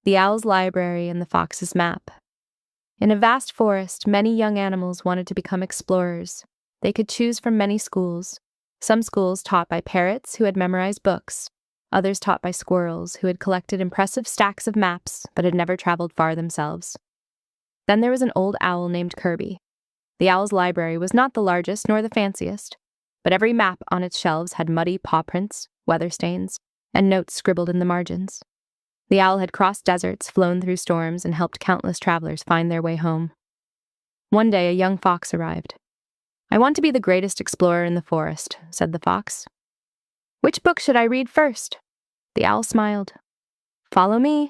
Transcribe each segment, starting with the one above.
The owl's library and the fox's map. In a vast forest, many young animals wanted to become explorers. They could choose from many schools. Some schools taught by parrots who had memorized books, others taught by squirrels who had collected impressive stacks of maps but had never traveled far themselves. Then there was an old owl named Kirby. The owl's library was not the largest nor the fanciest, but every map on its shelves had muddy paw prints, weather stains, and notes scribbled in the margins. The owl had crossed deserts, flown through storms, and helped countless travelers find their way home. One day, a young fox arrived. "I want to be the greatest explorer in the forest," said the fox. "Which book should I read first?" The owl smiled. "Follow me."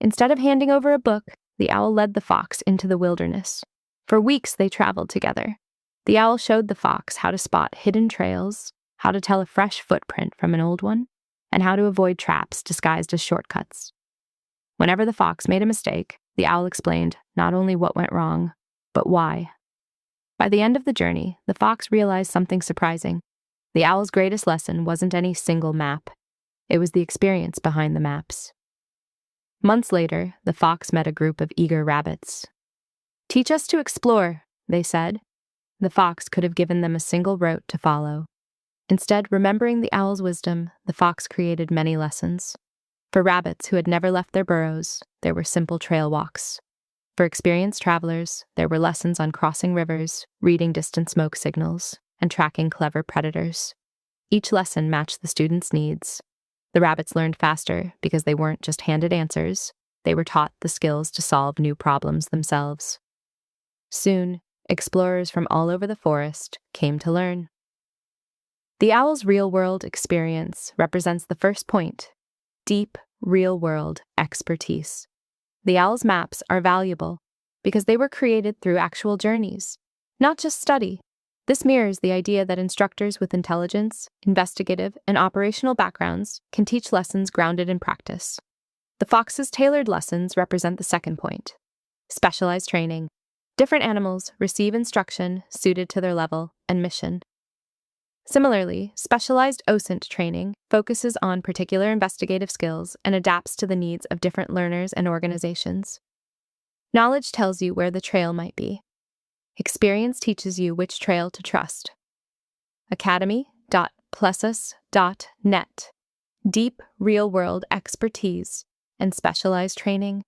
Instead of handing over a book, the owl led the fox into the wilderness. For weeks they traveled together. The owl showed the fox how to spot hidden trails, how to tell a fresh footprint from an old one, and how to avoid traps disguised as shortcuts. Whenever the fox made a mistake, the owl explained not only what went wrong, but why. By the end of the journey, the fox realized something surprising. The owl's greatest lesson wasn't any single map. It was the experience behind the maps. Months later, the fox met a group of eager rabbits. "Teach us to explore," they said. The fox could have given them a single route to follow. Instead, remembering the owl's wisdom, the fox created many lessons. For rabbits who had never left their burrows, there were simple trail walks. For experienced travelers, there were lessons on crossing rivers, reading distant smoke signals, and tracking clever predators. Each lesson matched the students' needs. The rabbits learned faster because they weren't just handed answers, they were taught the skills to solve new problems themselves. Soon, explorers from all over the forest came to learn. The owl's real-world experience represents the first point: deep, real-world expertise. The owl's maps are valuable because they were created through actual journeys, not just study. This mirrors the idea that instructors with intelligence, investigative, and operational backgrounds can teach lessons grounded in practice. The fox's tailored lessons represent the second point: specialized training. Different animals receive instruction suited to their level and mission. Similarly, specialized OSINT training focuses on particular investigative skills and adapts to the needs of different learners and organizations. Knowledge tells you where the trail might be. Experience teaches you which trail to trust. Academy.Plessas.net. Deep, real-world expertise and specialized training